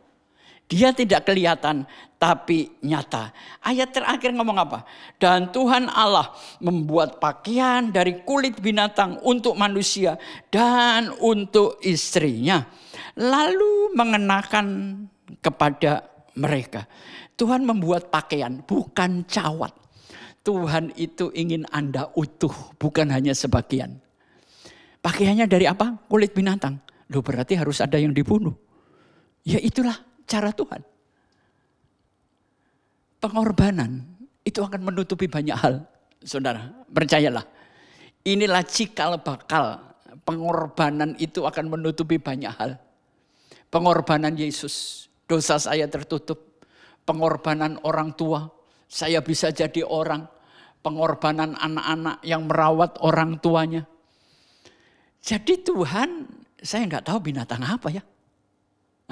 Dia tidak kelihatan tapi nyata. Ayat terakhir ngomong apa? Dan Tuhan Allah membuat pakaian dari kulit binatang untuk manusia dan untuk istrinya. Lalu mengenakan kepada mereka. Tuhan membuat pakaian, bukan cawat. Tuhan itu ingin Anda utuh, bukan hanya sebagian. Pakaiannya dari apa? Kulit binatang. Loh, berarti harus ada yang dibunuh. Ya itulah cara Tuhan. Pengorbanan itu akan menutupi banyak hal. Saudara, percayalah. Inilah cikal bakal. Pengorbanan itu akan menutupi banyak hal. Pengorbanan Yesus, dosa saya tertutup. Pengorbanan orang tua, saya bisa jadi orang. Pengorbanan anak-anak yang merawat orang tuanya. Jadi Tuhan, saya nggak tahu binatang apa ya.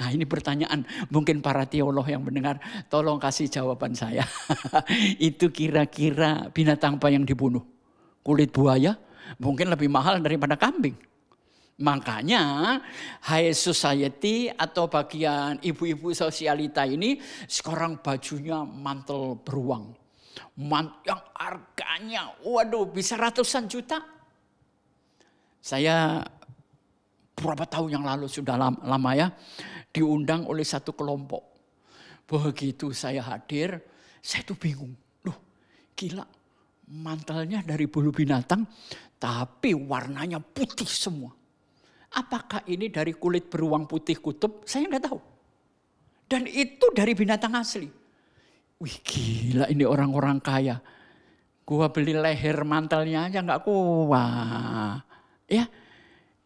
Nah, ini pertanyaan, mungkin para teolog yang mendengar, tolong kasih jawaban saya. Itu kira-kira binatang apa yang dibunuh? Kulit buaya? Mungkin lebih mahal daripada kambing. Makanya High Society atau bagian ibu-ibu sosialita ini sekarang bajunya mantel beruang. Yang harganya, waduh, bisa ratusan juta. Saya beberapa tahun yang lalu sudah lama ya, diundang oleh satu kelompok. Begitu saya hadir, saya tuh bingung. Loh, gila, mantelnya dari bulu binatang, tapi warnanya putih semua. Apakah ini dari kulit beruang putih kutub? Saya nggak tahu. Dan itu dari binatang asli. Wih, gila, ini orang-orang kaya. Gua beli leher mantelnya aja nggak kuat. Ya,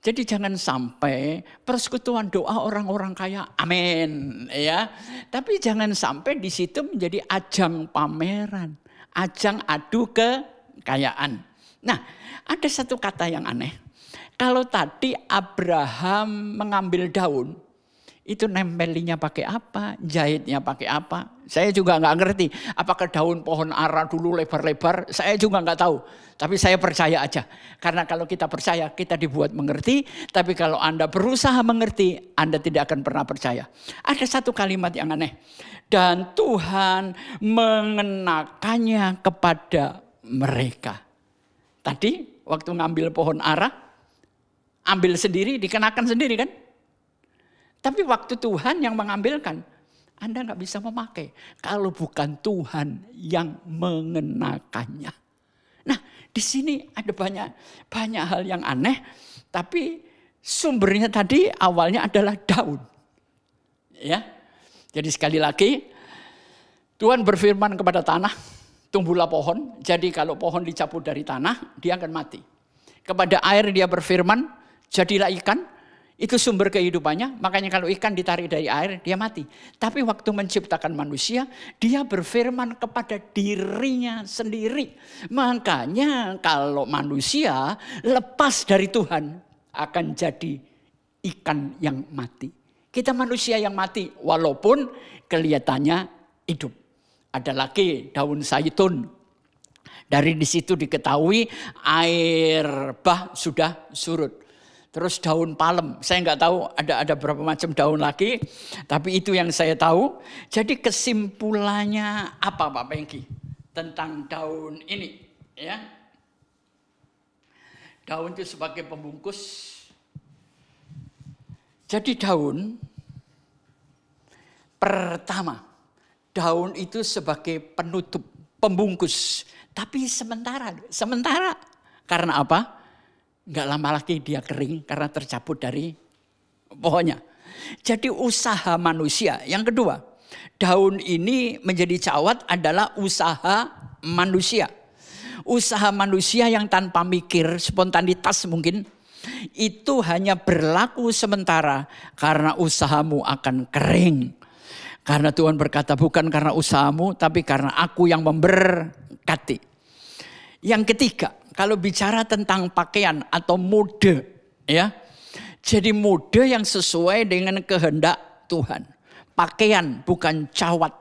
jadi jangan sampai persekutuan doa orang-orang kaya, amin, ya. Tapi jangan sampai di situ menjadi ajang pameran, ajang adu kekayaan. Nah, ada satu kata yang aneh. Kalau tadi Abraham mengambil daun, itu nempelinya pakai apa, jahitnya pakai apa? Saya juga nggak ngerti. Apakah daun pohon ara dulu lebar-lebar? Saya juga nggak tahu. Tapi saya percaya aja. Karena kalau kita percaya, kita dibuat mengerti. Tapi kalau Anda berusaha mengerti, Anda tidak akan pernah percaya. Ada satu kalimat yang aneh. Dan Tuhan mengenakannya kepada mereka. Tadi waktu ngambil pohon ara, ambil sendiri, dikenakan sendiri kan? Tapi waktu Tuhan yang mengambilkan, Anda nggak bisa memakai. Kalau bukan Tuhan yang mengenakannya. Nah, di sini ada banyak hal yang aneh, tapi sumbernya tadi awalnya adalah daun. Ya. Jadi sekali lagi Tuhan berfirman kepada tanah, tumbuhlah pohon. Jadi kalau pohon dicabut dari tanah, dia akan mati. Kepada air dia berfirman, jadilah ikan. Itu sumber kehidupannya, makanya kalau ikan ditarik dari air, dia mati. Tapi waktu menciptakan manusia, dia berfirman kepada dirinya sendiri. Makanya kalau manusia lepas dari Tuhan, akan jadi ikan yang mati. Kita manusia yang mati, walaupun kelihatannya hidup. Ada lagi daun zaitun. Dari di situ diketahui air bah sudah surut. Terus daun palem, saya nggak tahu ada berapa macam daun lagi, tapi itu yang saya tahu. Jadi kesimpulannya apa Pak Pengki tentang daun ini? Ya, daun itu sebagai pembungkus. Jadi daun pertama, daun itu sebagai penutup, pembungkus, tapi sementara. Karena apa? Nggak lama lagi dia kering karena tercabut dari pohonnya. Jadi usaha manusia. Yang kedua, daun ini menjadi cawat adalah usaha manusia. Usaha manusia yang tanpa mikir, spontanitas mungkin. Itu hanya berlaku sementara karena usahamu akan kering. Karena Tuhan berkata bukan karena usahamu tapi karena aku yang memberkati. Yang ketiga, kalau bicara tentang pakaian atau mode, ya. Jadi mode yang sesuai dengan kehendak Tuhan. Pakaian bukan cawat.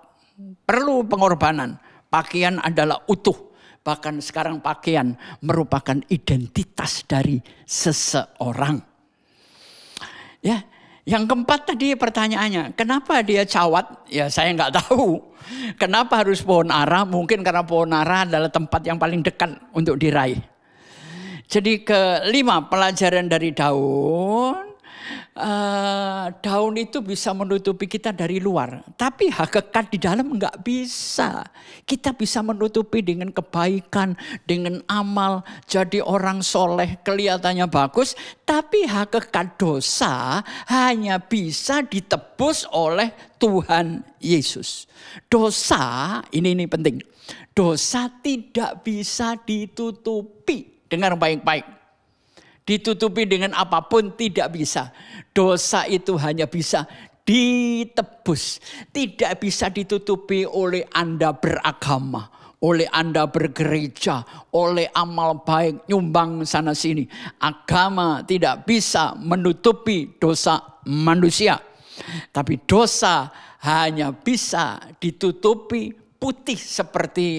Perlu pengorbanan. Pakaian adalah utuh. Bahkan sekarang pakaian merupakan identitas dari seseorang. Ya, yang keempat tadi pertanyaannya, kenapa dia cawat? Ya saya nggak tahu. Kenapa harus pohon ara? Mungkin karena pohon ara adalah tempat yang paling dekat untuk diraih. Jadi kelima, pelajaran dari daun. Daun itu bisa menutupi kita dari luar, tapi hakikat di dalam enggak bisa. Kita bisa menutupi dengan kebaikan, dengan amal, jadi orang soleh kelihatannya bagus, tapi hakikat dosa hanya bisa ditebus oleh Tuhan Yesus. Dosa, ini penting, dosa tidak bisa ditutupi. Dengar baik-baik. Ditutupi dengan apapun tidak bisa. Dosa itu hanya bisa ditebus. Tidak bisa ditutupi oleh Anda beragama, oleh Anda bergereja, oleh amal baik, nyumbang sana sini. Agama tidak bisa menutupi dosa manusia. Tapi dosa hanya bisa ditutupi putih seperti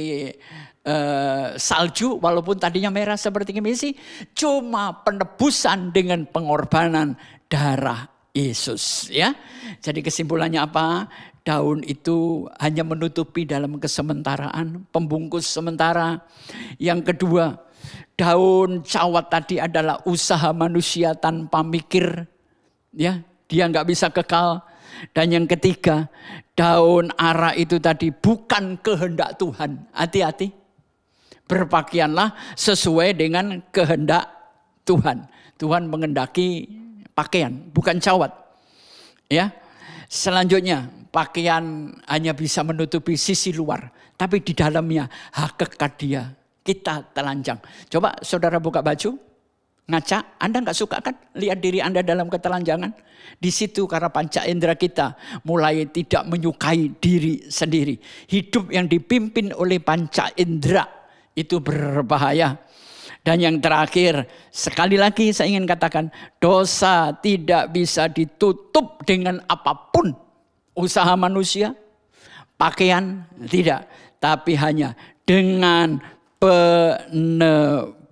salju, walaupun tadinya merah seperti kimisi, cuma penebusan dengan pengorbanan darah Yesus, ya. Jadi kesimpulannya apa? Daun itu hanya menutupi dalam kesementaraan, pembungkus sementara. Yang kedua, daun cawat tadi adalah usaha manusia tanpa mikir, ya. Dia nggak bisa kekal. Dan yang ketiga, daun ara itu tadi bukan kehendak Tuhan. Hati-hati. Berpakaianlah sesuai dengan kehendak Tuhan. Tuhan mengendaki pakaian, bukan cawat. Ya. Selanjutnya, pakaian hanya bisa menutupi sisi luar, tapi di dalamnya hakikat dia kita telanjang. Coba saudara buka baju, ngaca, Anda nggak suka kan lihat diri Anda dalam ketelanjangan? Di situ karena panca indera kita mulai tidak menyukai diri sendiri. Hidup yang dipimpin oleh panca indera itu berbahaya. Dan yang terakhir, sekali lagi saya ingin katakan, dosa tidak bisa ditutup dengan apapun. Usaha manusia, pakaian, tidak. Tapi hanya dengan penebusan.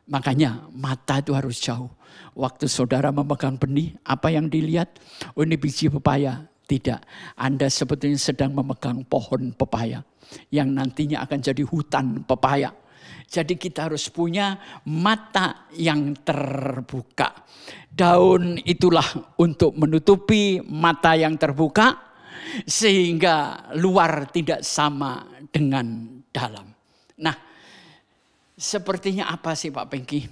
Makanya mata itu harus jauh. Waktu saudara memegang benih, apa yang dilihat? Oh ini biji pepaya. Tidak, Anda sebetulnya sedang memegang pohon pepaya yang nantinya akan jadi hutan pepaya. Jadi kita harus punya mata yang terbuka. Daun itulah untuk menutupi mata yang terbuka sehingga luar tidak sama dengan dalam. Nah, sepertinya apa sih Pak Pengki?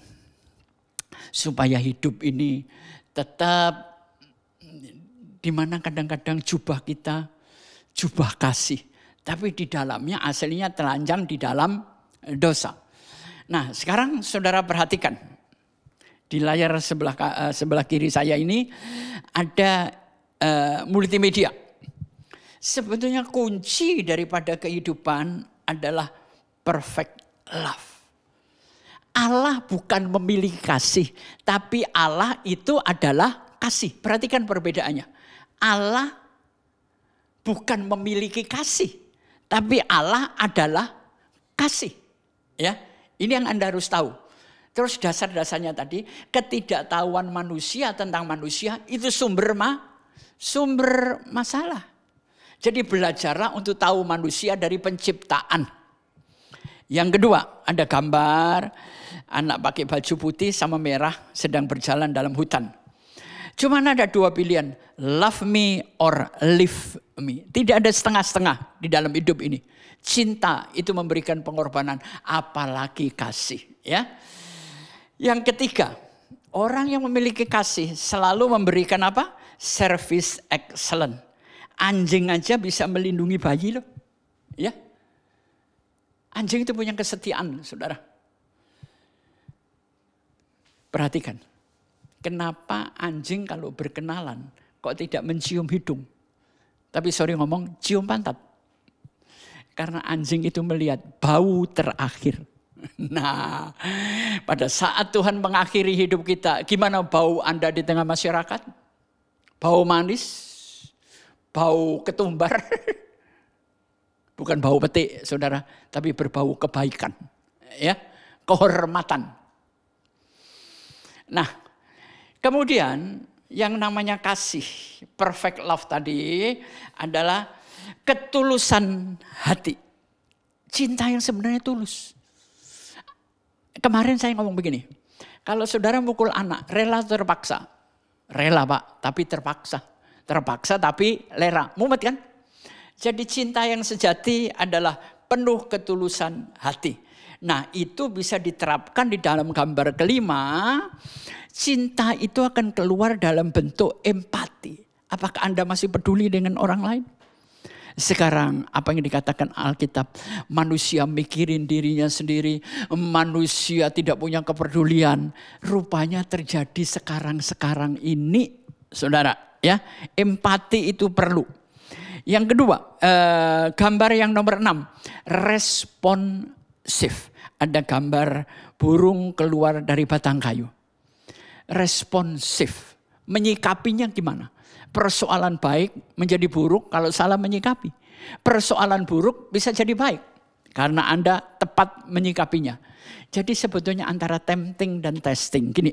Supaya hidup ini tetap, dimana kadang-kadang jubah kita, jubah kasih. Tapi di dalamnya aslinya telanjang di dalam dosa. Nah sekarang saudara perhatikan. Di layar sebelah kiri saya ini ada multimedia. Sebetulnya kunci daripada kehidupan adalah perfect love. Allah bukan memiliki kasih, tapi Allah itu adalah kasih. Perhatikan perbedaannya. Allah bukan memiliki kasih, tapi Allah adalah kasih. Ya, ini yang Anda harus tahu. Terus dasar-dasarnya tadi, ketidaktahuan manusia tentang manusia itu sumber masalah. Jadi belajarlah untuk tahu manusia dari penciptaan. Yang kedua, ada gambar anak pakai baju putih sama merah sedang berjalan dalam hutan. Cuma ada dua pilihan, love me or leave me. Tidak ada setengah-setengah di dalam hidup ini. Cinta itu memberikan pengorbanan, apalagi kasih. Ya. Yang ketiga, orang yang memiliki kasih selalu memberikan apa? Service excellent. Anjing aja bisa melindungi bayi loh. Ya. Anjing itu punya kesetiaan, saudara. Perhatikan, kenapa anjing kalau berkenalan kok tidak mencium hidung? Tapi sorry ngomong, cium pantat. Karena anjing itu melihat bau terakhir. Nah, pada saat Tuhan mengakhiri hidup kita, gimana bau Anda di tengah masyarakat? Bau manis, bau ketumbar, bukan bau petik saudara, tapi berbau kebaikan, ya, kehormatan. Nah, kemudian yang namanya kasih, perfect love tadi adalah ketulusan hati. Cinta yang sebenarnya tulus. Kemarin saya ngomong begini, kalau saudara mukul anak, rela terpaksa. Rela Pak, tapi terpaksa. Terpaksa tapi lera, mumet kan? Jadi cinta yang sejati adalah penuh ketulusan hati. Nah itu bisa diterapkan di dalam gambar kelima, cinta itu akan keluar dalam bentuk empati. Apakah Anda masih peduli dengan orang lain? Sekarang apa yang dikatakan Alkitab, manusia mikirin dirinya sendiri, manusia tidak punya kepedulian. Rupanya terjadi sekarang ini, saudara. Ya, empati itu perlu. Yang kedua, gambar yang nomor 6, responsif. Ada gambar burung keluar dari batang kayu. Responsif, menyikapinya gimana? Persoalan baik menjadi buruk kalau salah menyikapi. Persoalan buruk bisa jadi baik karena Anda tepat menyikapinya. Jadi sebetulnya antara tempting dan testing. Gini,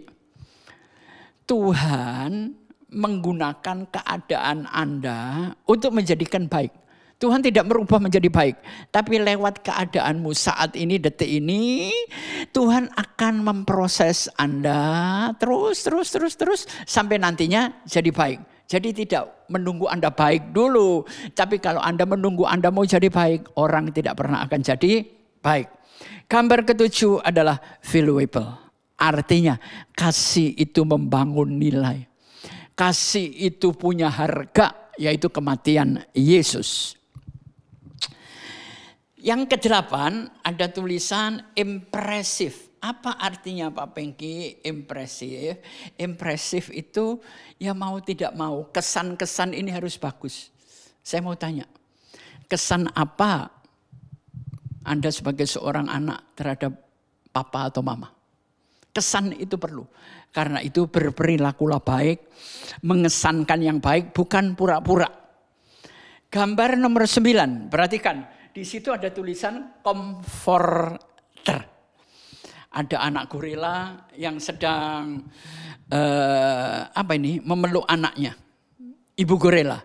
Tuhan menggunakan keadaan Anda untuk menjadikan baik. Tuhan tidak merubah menjadi baik. Tapi lewat keadaanmu saat ini, detik ini, Tuhan akan memproses Anda terus sampai nantinya jadi baik. Jadi tidak menunggu Anda baik dulu. Tapi kalau Anda menunggu Anda mau jadi baik, orang tidak pernah akan jadi baik. Gambar ketujuh adalah valuable. Artinya kasih itu membangun nilai. Kasih itu punya harga, yaitu kematian Yesus. Yang kedelapan ada tulisan impresif. Apa artinya Pak Pengki impresif? Impresif itu ya mau tidak mau, kesan-kesan ini harus bagus. Saya mau tanya, kesan apa Anda sebagai seorang anak terhadap papa atau mama? Kesan itu perlu. Karena itu berperilakulah baik, mengesankan yang baik, bukan pura-pura. Gambar nomor 9, perhatikan. Di situ ada tulisan comforter. Ada anak gorila yang sedang memeluk anaknya, ibu gorila.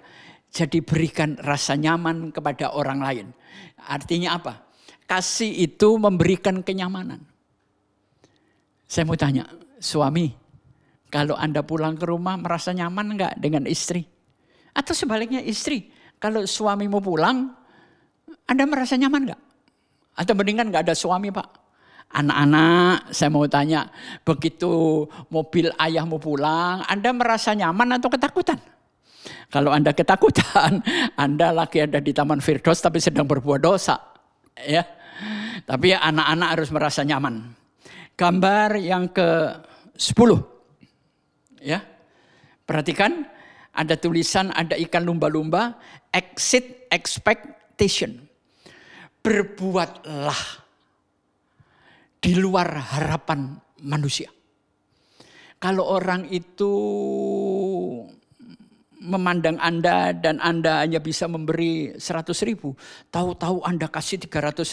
Jadi berikan rasa nyaman kepada orang lain. Artinya apa? Kasih itu memberikan kenyamanan. Saya mau tanya, suami, kalau Anda pulang ke rumah merasa nyaman enggak dengan istri? Atau sebaliknya istri, kalau suami mau pulang, Anda merasa nyaman enggak? Atau mendingan enggak ada suami Pak? Anak-anak, saya mau tanya, begitu mobil ayah mau pulang, Anda merasa nyaman atau ketakutan? Kalau Anda ketakutan, Anda lagi ada di Taman Firdaus tapi sedang berbuat dosa. Ya. Tapi anak-anak harus merasa nyaman. Gambar yang ke-10. Ya. Perhatikan, ada tulisan, ada ikan lumba-lumba, exit expectation. Berbuatlah di luar harapan manusia. Kalau orang itu memandang Anda dan Anda hanya bisa memberi 100.000, tahu-tahu Anda kasih 300.000,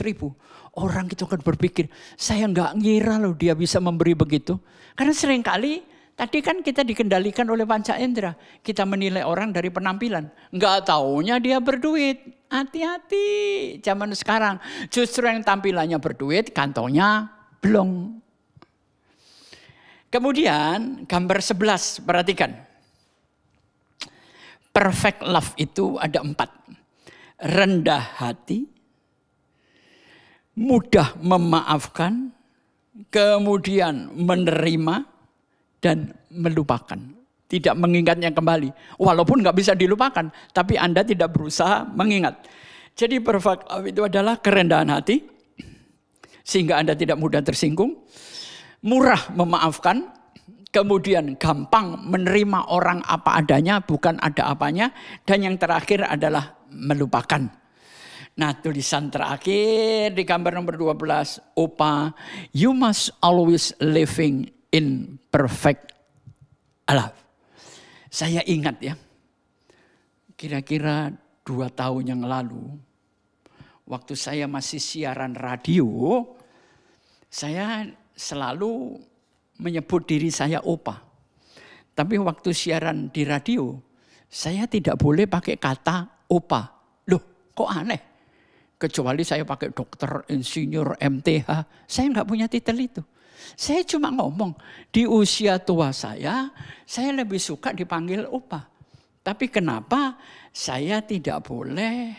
orang itu akan berpikir, saya nggak ngira loh dia bisa memberi begitu. Karena seringkali tadi kan kita dikendalikan oleh panca indera, kita menilai orang dari penampilan, nggak taunya dia berduit. Hati-hati zaman sekarang, justru yang tampilannya berduit, kantongnya belum. Kemudian gambar 11, perhatikan. Perfect love itu ada 4. Rendah hati, mudah memaafkan, kemudian menerima, dan melupakan. Tidak mengingatnya kembali. Walaupun nggak bisa dilupakan, tapi Anda tidak berusaha mengingat. Jadi perfect love itu adalah kerendahan hati, sehingga Anda tidak mudah tersinggung, murah memaafkan, kemudian gampang menerima orang apa adanya, bukan ada apanya, dan yang terakhir adalah melupakan. Nah, tulisan terakhir di gambar nomor 12, Opa, you must always living in perfect love. Saya ingat ya, kira-kira 2 tahun yang lalu, waktu saya masih siaran radio, saya selalu menyebut diri saya Opa. Tapi waktu siaran di radio, saya tidak boleh pakai kata Opa. Loh, kok aneh? Kecuali saya pakai dokter, insinyur, MTH. Saya nggak punya titel itu. Saya cuma ngomong, di usia tua saya lebih suka dipanggil Opa. Tapi kenapa saya tidak boleh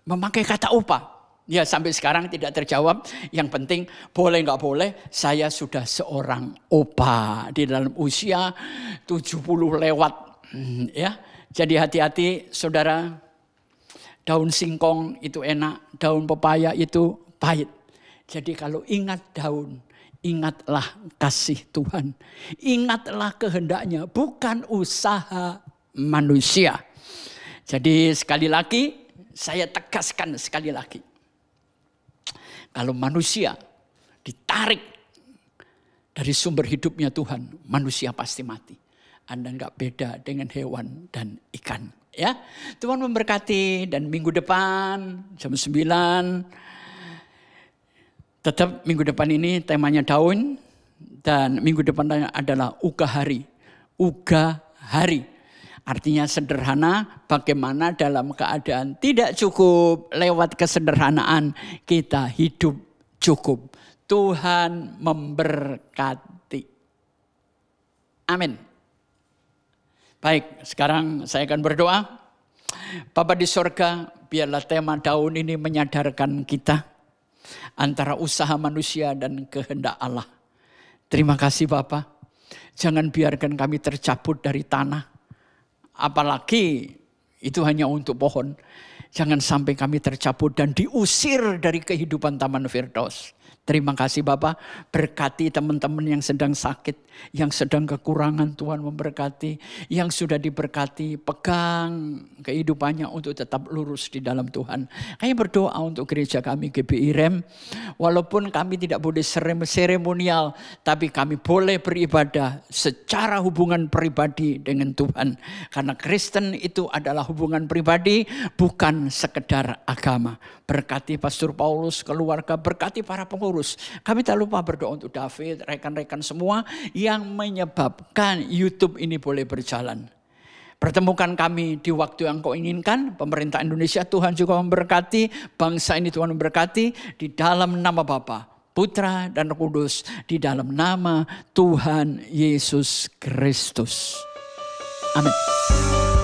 memakai kata Opa? Ya sampai sekarang tidak terjawab. Yang penting boleh nggak boleh, saya sudah seorang Opa di dalam usia 70 lewat. Ya, jadi hati-hati saudara. Daun singkong itu enak, daun pepaya itu pahit. Jadi kalau ingat daun, ingatlah kasih Tuhan. Ingatlah kehendaknya, bukan usaha manusia. Jadi sekali lagi, saya tegaskan sekali lagi. Kalau manusia ditarik dari sumber hidupnya Tuhan, manusia pasti mati. Anda nggak beda dengan hewan dan ikan. Ya, Tuhan memberkati, dan minggu depan jam 9, tetap minggu depan ini temanya daun, dan minggu depan adalah Uga Hari. Uga Hari. Artinya sederhana, bagaimana dalam keadaan tidak cukup, lewat kesederhanaan kita hidup cukup. Tuhan memberkati. Amin. Baik, sekarang saya akan berdoa. Bapa di sorga, biarlah tema daun ini menyadarkan kita antara usaha manusia dan kehendak Allah. Terima kasih Bapa. Jangan biarkan kami tercabut dari tanah. Apalagi itu hanya untuk pohon. Jangan sampai kami tercabut dan diusir dari kehidupan Taman Firdaus. Terima kasih Bapak, berkati teman-teman yang sedang sakit, yang sedang kekurangan, Tuhan memberkati. Yang sudah diberkati, pegang kehidupannya untuk tetap lurus di dalam Tuhan. Kami berdoa untuk gereja kami GBI Rem, walaupun kami tidak boleh seremonial, tapi kami boleh beribadah secara hubungan pribadi dengan Tuhan. Karena Kristen itu adalah hubungan pribadi, bukan sekedar agama. Berkati Pastor Paulus, keluarga, berkati para pengurus. Kami tak lupa berdoa untuk David, rekan-rekan semua yang menyebabkan YouTube ini boleh berjalan. Pertemukan kami di waktu yang kau inginkan. Pemerintah Indonesia Tuhan juga memberkati. Bangsa ini Tuhan memberkati. Di dalam nama Bapa, Putra dan Roh Kudus. Di dalam nama Tuhan Yesus Kristus. Amin.